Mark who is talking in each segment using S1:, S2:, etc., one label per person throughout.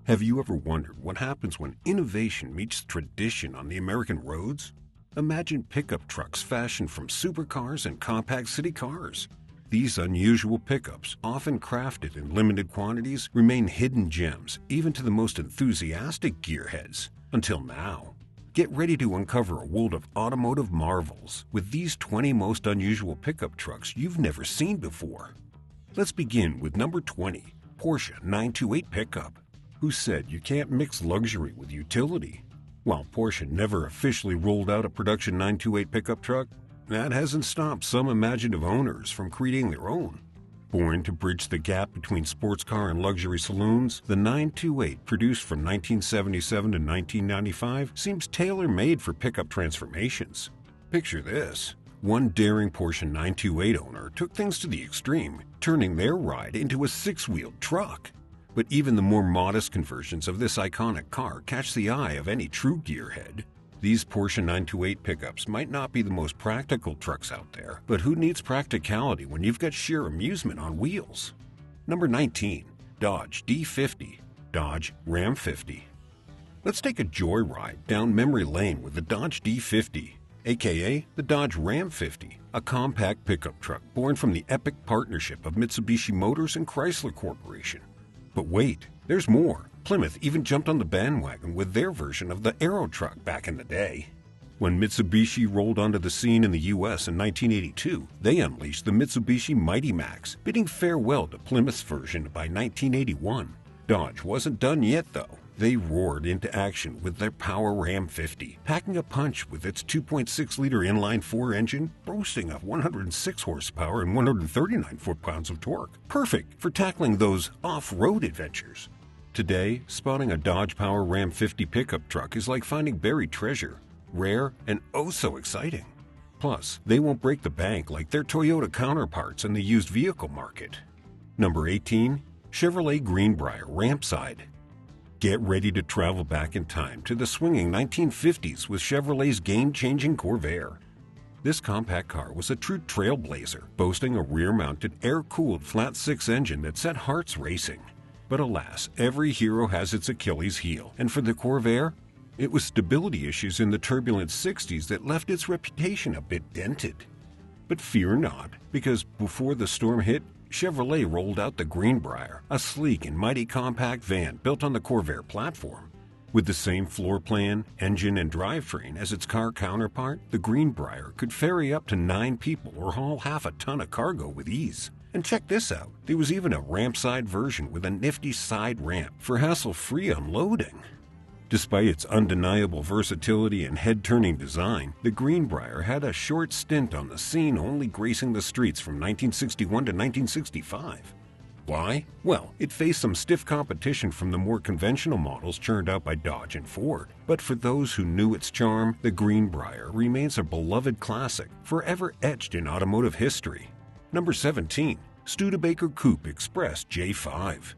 S1: Have you ever wondered what happens when innovation meets tradition on the American roads? Imagine pickup trucks fashioned from supercars and compact city cars. These unusual pickups, often crafted in limited quantities, remain hidden gems even to the most enthusiastic gearheads. Until now. Get ready to uncover a world of automotive marvels with these 20 most unusual pickup trucks you've never seen before. Let's begin with number 20, Porsche 928 Pickup. Who said you can't mix luxury with utility? While Porsche never officially rolled out a production 928 pickup truck, that hasn't stopped some imaginative owners from creating their own. Born to bridge the gap between sports car and luxury saloons, the 928, produced from 1977 to 1995, seems tailor-made for pickup transformations. Picture this. One daring Porsche 928 owner took things to the extreme, turning their ride into a six-wheeled truck. But even the more modest conversions of this iconic car catch the eye of any true gearhead. These Porsche 928 pickups might not be the most practical trucks out there, but who needs practicality when you've got sheer amusement on wheels? Number 19. Dodge D50, Dodge Ram 50. Let's take a joyride down memory lane with the Dodge D50, aka the Dodge Ram 50, a compact pickup truck born from the epic partnership of Mitsubishi Motors and Chrysler Corporation. But wait, there's more. Plymouth even jumped on the bandwagon with their version of the Aero truck back in the day. When Mitsubishi rolled onto the scene in the U.S. in 1982, they unleashed the Mitsubishi Mighty Max, bidding farewell to Plymouth's version by 1981. Dodge wasn't done yet, though. They roared into action with their Power Ram 50, packing a punch with its 2.6-liter inline-4 engine, boasting of 106 horsepower and 139 foot-pounds of torque. Perfect for tackling those off-road adventures. Today, spotting a Dodge Power Ram 50 pickup truck is like finding buried treasure, rare and oh so exciting. Plus, they won't break the bank like their Toyota counterparts in the used vehicle market. Number 18. Chevrolet Greenbrier Rampside. Get ready to travel back in time to the swinging 1950s with Chevrolet's game-changing Corvair. This compact car was a true trailblazer, boasting a rear-mounted, air-cooled flat-six engine that set hearts racing. But alas, every hero has its Achilles heel, and for the Corvair, it was stability issues in the turbulent 60s that left its reputation a bit dented. But fear not, because before the storm hit, Chevrolet rolled out the Greenbrier, a sleek and mighty compact van built on the Corvair platform. With the same floor plan, engine, and drivetrain as its car counterpart, the Greenbrier could ferry up to 9 people or haul half a ton of cargo with ease. And check this out, there was even a ramp-side version with a nifty side ramp for hassle-free unloading. Despite its undeniable versatility and head-turning design, the Greenbrier had a short stint on the scene, only gracing the streets from 1961 to 1965. Why? Well, it faced some stiff competition from the more conventional models churned out by Dodge and Ford. But for those who knew its charm, the Greenbrier remains a beloved classic, forever etched in automotive history. Number 17. Studebaker Coupe Express J5.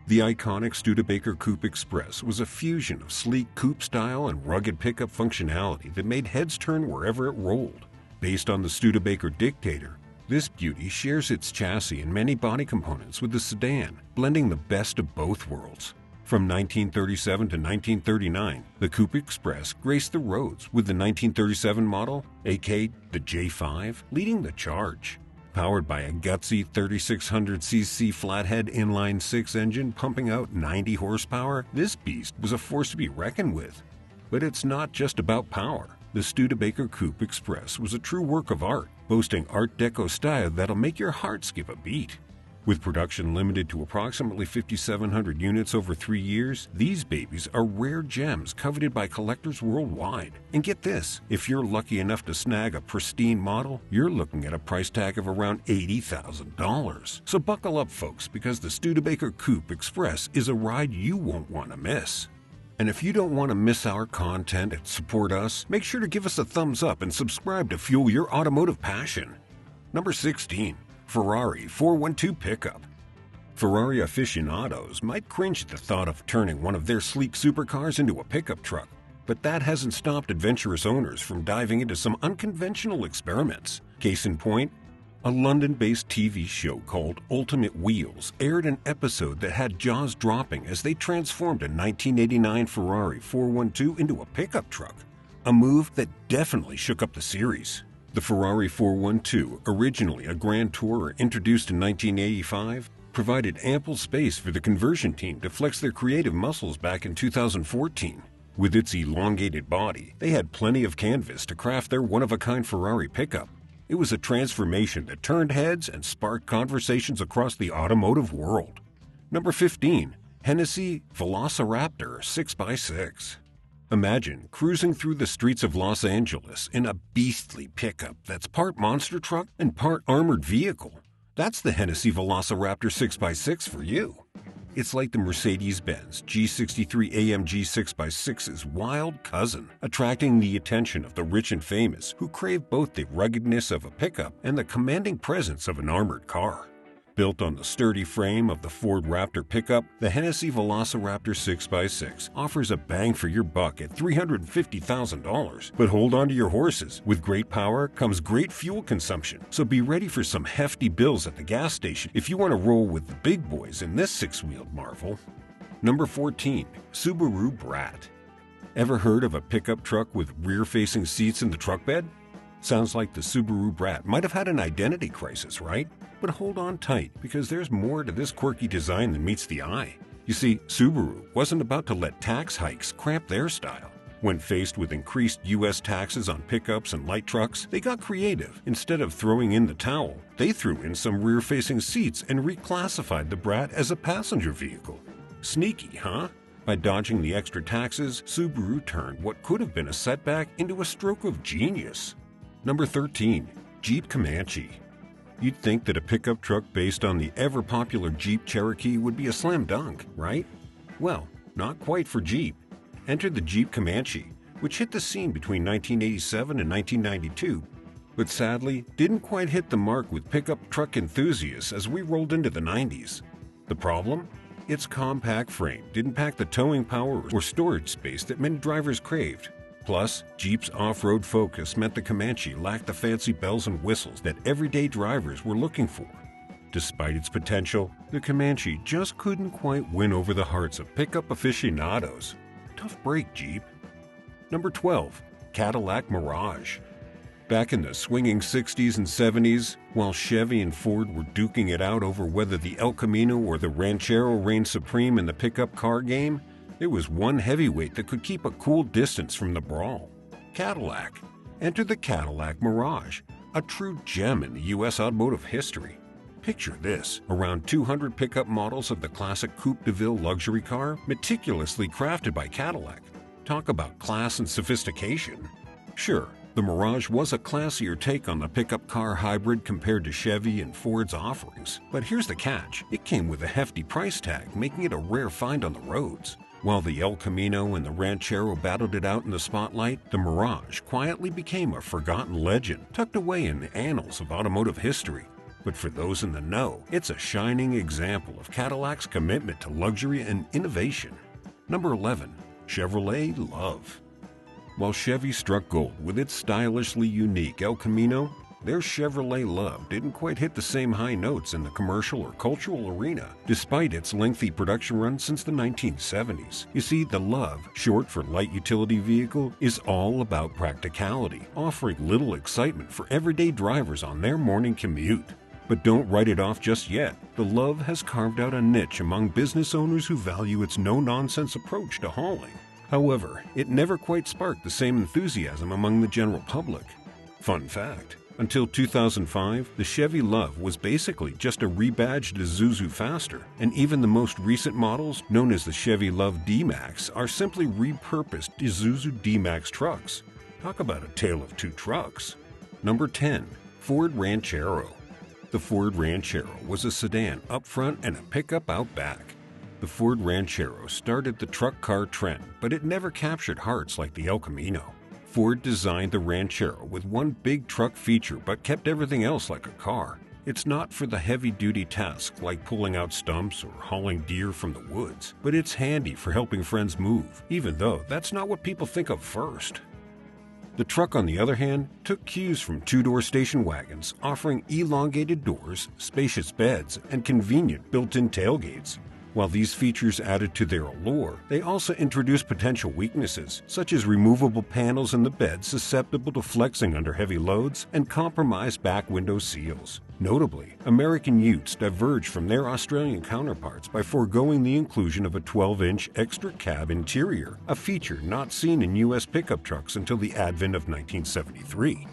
S1: The iconic Studebaker Coupe Express was a fusion of sleek coupe style and rugged pickup functionality that made heads turn wherever it rolled. Based on the Studebaker Dictator, this beauty shares its chassis and many body components with the sedan, blending the best of both worlds. From 1937 to 1939, the Coupe Express graced the roads with the 1937 model, aka the J5, leading the charge. Powered by a gutsy 3600cc flathead inline-6 engine pumping out 90 horsepower, this beast was a force to be reckoned with. But it's not just about power. The Studebaker Coupe Express was a true work of art, boasting Art Deco style that'll make your heart skip a beat. With production limited to approximately 5,700 units over 3 years, these babies are rare gems coveted by collectors worldwide. And get this, if you're lucky enough to snag a pristine model, you're looking at a price tag of around $80,000. So buckle up, folks, because the Studebaker Coupe Express is a ride you won't want to miss. And if you don't want to miss our content and support us, make sure to give us a thumbs up and subscribe to fuel your automotive passion. Number 16. Ferrari 412 Pickup. Ferrari aficionados might cringe at the thought of turning one of their sleek supercars into a pickup truck, but that hasn't stopped adventurous owners from diving into some unconventional experiments. Case in point, A London-based TV show called Ultimate Wheels aired an episode that had jaws dropping as they transformed a 1989 Ferrari 412 into a pickup truck, a move that definitely shook up the series. The Ferrari 412, originally a Grand Tourer introduced in 1985, provided ample space for the conversion team to flex their creative muscles back in 2014. With its elongated body, they had plenty of canvas to craft their one-of-a-kind Ferrari pickup. It was a transformation that turned heads and sparked conversations across the automotive world. Number 15. Hennessy Velociraptor 6x6. Imagine cruising through the streets of Los Angeles in a beastly pickup that's part monster truck and part armored vehicle. That's the Hennessy Velociraptor 6x6 for you. It's like the Mercedes-Benz G63 AMG 6x6's wild cousin, attracting the attention of the rich and famous who crave both the ruggedness of a pickup and the commanding presence of an armored car. Built on the sturdy frame of the Ford Raptor pickup, the Hennessy Velociraptor 6x6 offers a bang for your buck at $350,000. But hold on to your horses. With great power comes great fuel consumption, so be ready for some hefty bills at the gas station if you want to roll with the big boys in this six-wheeled marvel. Number 14. Subaru Brat. Ever heard of a pickup truck with rear-facing seats in the truck bed? Sounds like the Subaru Brat might have had an identity crisis, right? But hold on tight, because there's more to this quirky design than meets the eye. You see, Subaru wasn't about to let tax hikes cramp their style. When faced with increased U.S. taxes on pickups and light trucks, they got creative. Instead of throwing in the towel, they threw in some rear-facing seats and reclassified the Brat as a passenger vehicle. Sneaky, huh? By dodging the extra taxes, Subaru turned what could have been a setback into a stroke of genius. Number 13. Jeep Comanche. You'd think that a pickup truck based on the ever-popular Jeep Cherokee would be a slam dunk, right? Well, not quite for Jeep. Enter the Jeep Comanche, which hit the scene between 1987 and 1992, but sadly didn't quite hit the mark with pickup truck enthusiasts as we rolled into the 90s. The problem? Its compact frame didn't pack the towing power or storage space that many drivers craved. Plus, Jeep's off-road focus meant the Comanche lacked the fancy bells and whistles that everyday drivers were looking for. Despite its potential, the Comanche just couldn't quite win over the hearts of pickup aficionados. Tough break, Jeep. Number 12. Cadillac Mirage. Back in the swinging 60s and 70s, while Chevy and Ford were duking it out over whether the El Camino or the Ranchero reigned supreme in the pickup car game, there was one heavyweight that could keep a cool distance from the brawl. Cadillac. Enter the Cadillac Mirage, a true gem in the U.S. automotive history. Picture this, around 200 pickup models of the classic Coupe de Ville luxury car, meticulously crafted by Cadillac. Talk about class and sophistication. Sure, the Mirage was a classier take on the pickup car hybrid compared to Chevy and Ford's offerings. But here's the catch. It came with a hefty price tag, making it a rare find on the roads. While the El Camino and the Ranchero battled it out in the spotlight, the Mirage quietly became a forgotten legend, tucked away in the annals of automotive history. But for those in the know, it's a shining example of Cadillac's commitment to luxury and innovation. Number 11. Chevrolet Love. While Chevy struck gold with its stylishly unique El Camino, their Chevrolet Love didn't quite hit the same high notes in the commercial or cultural arena, despite its lengthy production run since the 1970s. You see, the Love, short for light utility vehicle, is all about practicality, offering little excitement for everyday drivers on their morning commute. But don't write it off just yet. The Love has carved out a niche among business owners who value its no-nonsense approach to hauling. However, it never quite sparked the same enthusiasm among the general public. Fun fact. Until 2005, the Chevy Love was basically just a rebadged Isuzu Faster, and even the most recent models, known as the Chevy Love D-Max, are simply repurposed Isuzu D-Max trucks. Talk about a tale of two trucks. Number 10. Ford Ranchero. The Ford Ranchero was a sedan up front and a pickup out back. The Ford Ranchero started the truck car trend, but it never captured hearts like the El Camino. Ford designed the Ranchero with one big truck feature but kept everything else like a car. It's not for the heavy-duty tasks like pulling out stumps or hauling deer from the woods, but it's handy for helping friends move, even though that's not what people think of first. The truck, on the other hand, took cues from two-door station wagons, offering elongated doors, spacious beds, and convenient built-in tailgates. While these features added to their allure, they also introduced potential weaknesses, such as removable panels in the bed susceptible to flexing under heavy loads and compromised back window seals. Notably, American Utes diverged from their Australian counterparts by foregoing the inclusion of a 12-inch extra cab interior, a feature not seen in U.S. pickup trucks until the advent of 1973.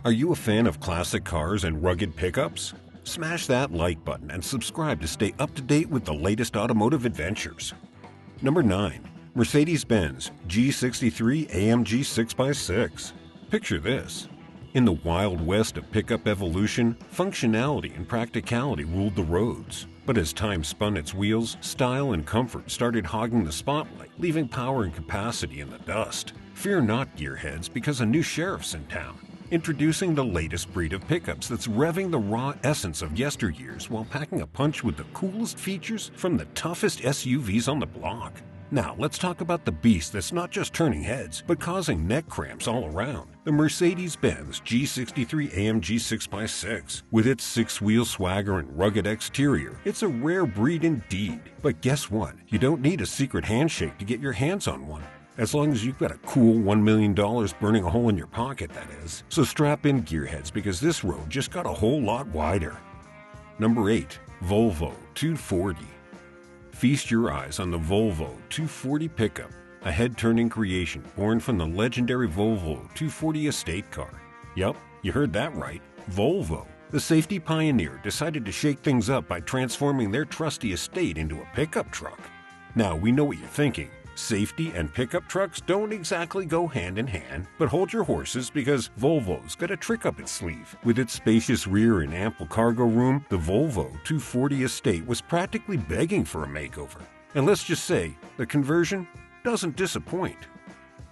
S1: Are you a fan of classic cars and rugged pickups? Smash that like button and subscribe to stay up to date with the latest automotive adventures. Number 9. Mercedes-Benz G63 AMG 6x6. Picture this. In the wild west of pickup evolution, functionality and practicality ruled the roads. But as time spun its wheels, style and comfort started hogging the spotlight, leaving power and capacity in the dust. Fear not, gearheads, because a new sheriff's in town. Introducing the latest breed of pickups that's revving the raw essence of yesteryears while packing a punch with the coolest features from the toughest SUVs on the block. Now, let's talk about the beast that's not just turning heads, but causing neck cramps all around. The Mercedes-Benz G63 AMG 6x6. With its six-wheel swagger and rugged exterior, it's a rare breed indeed. But guess what? You don't need a secret handshake to get your hands on one. As long as you've got a cool $1 million burning a hole in your pocket, that is. So strap in, gearheads, because this road just got a whole lot wider. Number 8. Volvo 240. Feast your eyes on the Volvo 240 pickup, a head-turning creation born from the legendary Volvo 240 estate car. Yup, you heard that right, Volvo. The safety pioneer decided to shake things up by transforming their trusty estate into a pickup truck. Now, we know what you're thinking. Safety and pickup trucks don't exactly go hand in hand, but hold your horses because Volvo's got a trick up its sleeve. With its spacious rear and ample cargo room, the Volvo 240 estate was practically begging for a makeover. And let's just say, the conversion doesn't disappoint.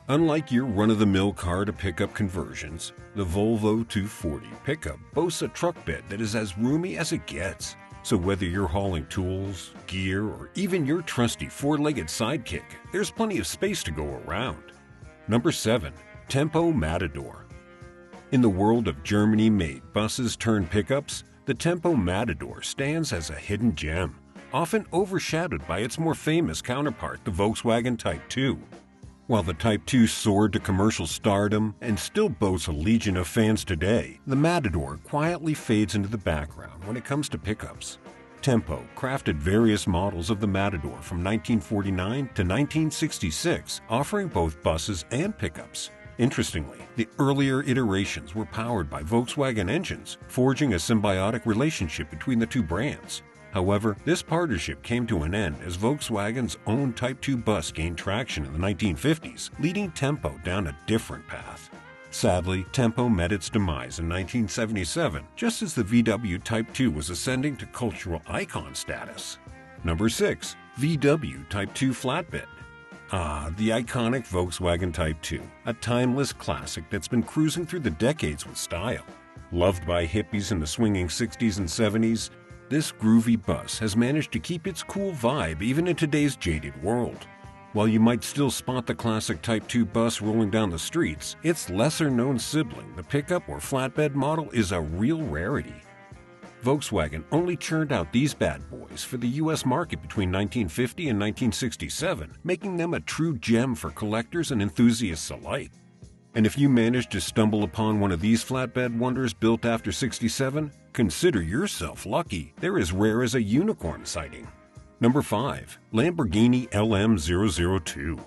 S1: Unlike your run-of-the-mill car-to-pickup conversions, the Volvo 240 pickup boasts a truck bed that is as roomy as it gets. So whether you're hauling tools, gear, or even your trusty four-legged sidekick, there's plenty of space to go around. Number 7. Tempo Matador. In the world of Germany-made buses turned pickups, the Tempo Matador stands as a hidden gem, often overshadowed by its more famous counterpart, the Volkswagen Type 2. While the Type 2 soared to commercial stardom and still boasts a legion of fans today, the Matador quietly fades into the background when it comes to pickups. Tempo crafted various models of the Matador from 1949 to 1966, offering both buses and pickups. Interestingly, the earlier iterations were powered by Volkswagen engines, forging a symbiotic relationship between the two brands. However, this partnership came to an end as Volkswagen's own Type 2 bus gained traction in the 1950s, leading Tempo down a different path. Sadly, Tempo met its demise in 1977, just as the VW Type 2 was ascending to cultural icon status. Number 6. VW Type 2 Flatbed. The iconic Volkswagen Type 2, a timeless classic that's been cruising through the decades with style. Loved by hippies in the swinging 60s and 70s, this groovy bus has managed to keep its cool vibe even in today's jaded world. While you might still spot the classic Type 2 bus rolling down the streets, its lesser-known sibling, the pickup or flatbed model, is a real rarity. Volkswagen only churned out these bad boys for the U.S. market between 1950 and 1967, making them a true gem for collectors and enthusiasts alike. And if you manage to stumble upon one of these flatbed wonders built after '67, consider yourself lucky. They're as rare as a unicorn sighting. Number 5. Lamborghini LM002.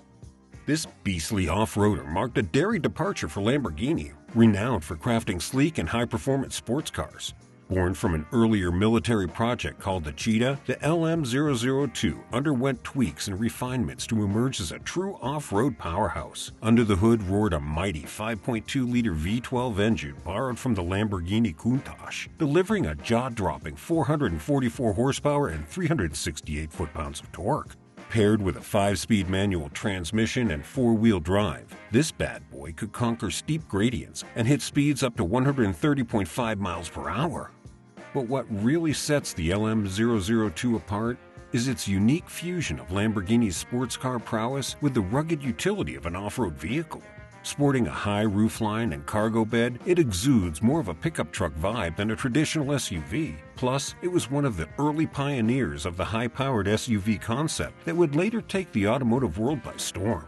S1: This beastly off-roader marked a daring departure for Lamborghini, renowned for crafting sleek and high-performance sports cars. Born from an earlier military project called the Cheetah, the LM002 underwent tweaks and refinements to emerge as a true off-road powerhouse. Under the hood roared a mighty 5.2-liter V12 engine borrowed from the Lamborghini Countach, delivering a jaw-dropping 444 horsepower and 368 foot-pounds of torque. Paired with a 5-speed manual transmission and 4-wheel drive, this bad boy could conquer steep gradients and hit speeds up to 130.5 miles per hour. But what really sets the LM002 apart is its unique fusion of Lamborghini's sports car prowess with the rugged utility of an off-road vehicle. Sporting a high roofline and cargo bed, it exudes more of a pickup truck vibe than a traditional SUV. Plus, it was one of the early pioneers of the high-powered SUV concept that would later take the automotive world by storm.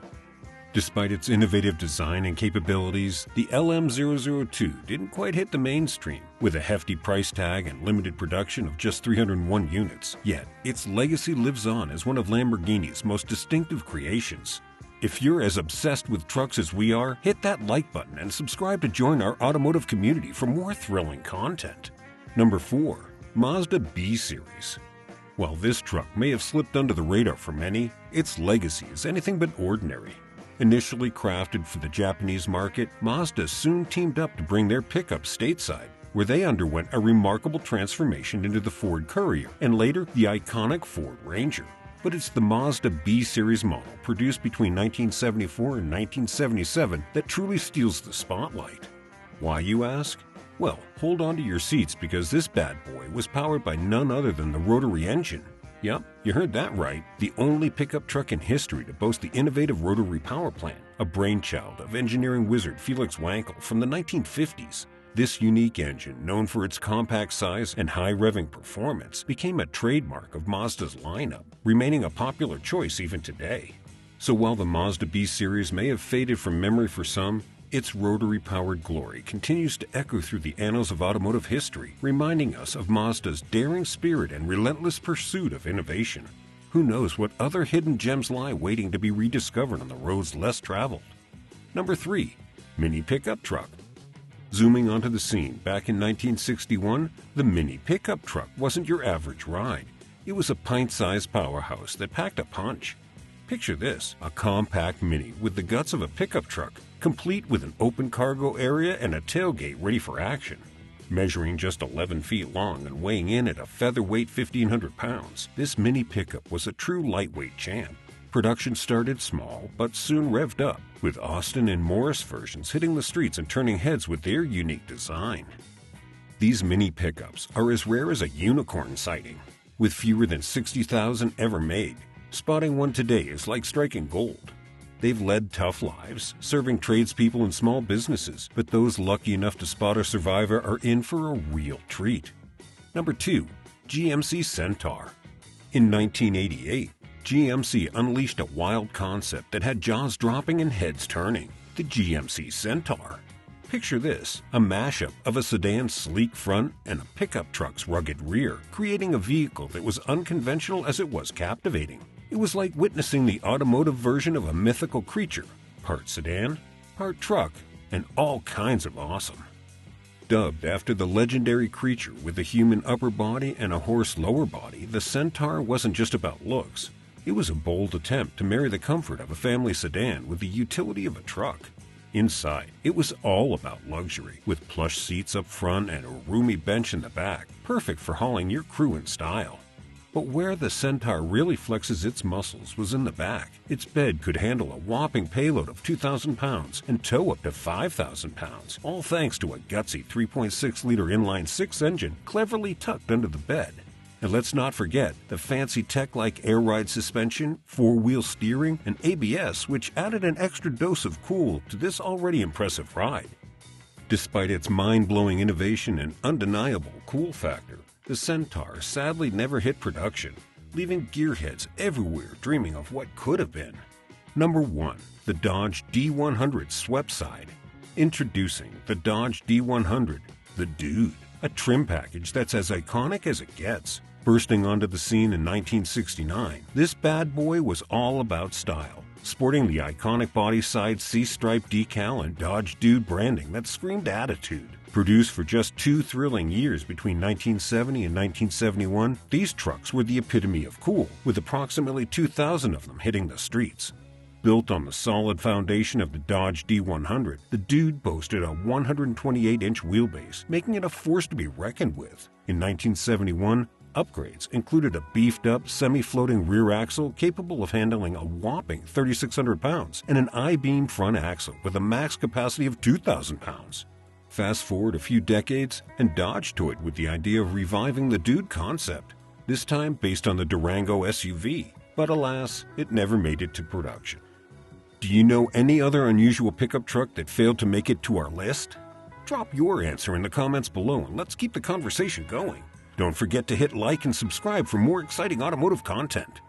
S1: Despite its innovative design and capabilities, the LM002 didn't quite hit the mainstream, with a hefty price tag and limited production of just 301 units. Yet, its legacy lives on as one of Lamborghini's most distinctive creations. If you're as obsessed with trucks as we are, hit that like button and subscribe to join our automotive community for more thrilling content. Number 4. Mazda B Series. While this truck may have slipped under the radar for many, its legacy is anything but ordinary. Initially crafted for the Japanese market, Mazda soon teamed up to bring their pickups stateside, where they underwent a remarkable transformation into the Ford Courier and later the iconic Ford Ranger. But it's the Mazda B Series model produced between 1974 and 1977 that truly steals the spotlight. Why, you ask? Well, hold on to your seats because this bad boy was powered by none other than the rotary engine. Yep, you heard that right. The only pickup truck in history to boast the innovative rotary power plant, a brainchild of engineering wizard Felix Wankel from the 1950s. This unique engine, known for its compact size and high revving performance, became a trademark of Mazda's lineup, remaining a popular choice even today. So while the Mazda B Series may have faded from memory for some, its rotary-powered glory continues to echo through the annals of automotive history, reminding us of Mazda's daring spirit and relentless pursuit of innovation. Who knows what other hidden gems lie waiting to be rediscovered on the roads less traveled? Number 3. Mini Pickup Truck. Zooming onto the scene back in 1961, the Mini Pickup Truck wasn't your average ride. It was a pint-sized powerhouse that packed a punch. Picture this, a compact Mini with the guts of a pickup truck, complete with an open cargo area and a tailgate ready for action. Measuring just 11 feet long and weighing in at a featherweight 1,500 pounds, this Mini pickup was a true lightweight champ. Production started small, but soon revved up, with Austin and Morris versions hitting the streets and turning heads with their unique design. These Mini pickups are as rare as a unicorn sighting, with fewer than 60,000 ever made. Spotting one today is like striking gold. They've led tough lives, serving tradespeople and small businesses, but those lucky enough to spot a survivor are in for a real treat. Number 2. GMC Centaur. In 1988, GMC unleashed a wild concept that had jaws dropping and heads turning, the GMC Centaur. Picture this, a mashup of a sedan's sleek front and a pickup truck's rugged rear, creating a vehicle that was unconventional as it was captivating. It was like witnessing the automotive version of a mythical creature, part sedan, part truck, and all kinds of awesome. Dubbed after the legendary creature with a human upper body and a horse lower body, the Centaur wasn't just about looks. It was a bold attempt to marry the comfort of a family sedan with the utility of a truck. Inside, it was all about luxury, with plush seats up front and a roomy bench in the back, perfect for hauling your crew in style. But where the Centaur really flexes its muscles was in the back. Its bed could handle a whopping payload of 2,000 pounds and tow up to 5,000 pounds, all thanks to a gutsy 3.6-liter inline-six engine cleverly tucked under the bed. And let's not forget the fancy tech like air ride suspension, four-wheel steering, and ABS, which added an extra dose of cool to this already impressive ride. Despite its mind-blowing innovation and undeniable cool factor, the Centaur sadly never hit production, leaving gearheads everywhere dreaming of what could have been. Number 1. The Dodge D100 Swept Side. Introducing the Dodge D100, the Dude, a trim package that's as iconic as it gets. Bursting onto the scene in 1969, this bad boy was all about style, sporting the iconic body-side C-stripe decal and Dodge Dude branding that screamed attitude. Produced for just 2 thrilling years between 1970 and 1971, these trucks were the epitome of cool, with approximately 2,000 of them hitting the streets. Built on the solid foundation of the Dodge D100, the Dude boasted a 128-inch wheelbase, making it a force to be reckoned with. In 1971, upgrades included a beefed-up, semi-floating rear axle capable of handling a whopping 3,600 pounds and an I-beam front axle with a max capacity of 2,000 pounds. Fast forward a few decades, and Dodge toyed with the idea of reviving the Dude concept, this time based on the Durango SUV, but alas, it never made it to production. Do you know any other unusual pickup truck that failed to make it to our list? Drop your answer in the comments below and let's keep the conversation going. Don't forget to hit like and subscribe for more exciting automotive content.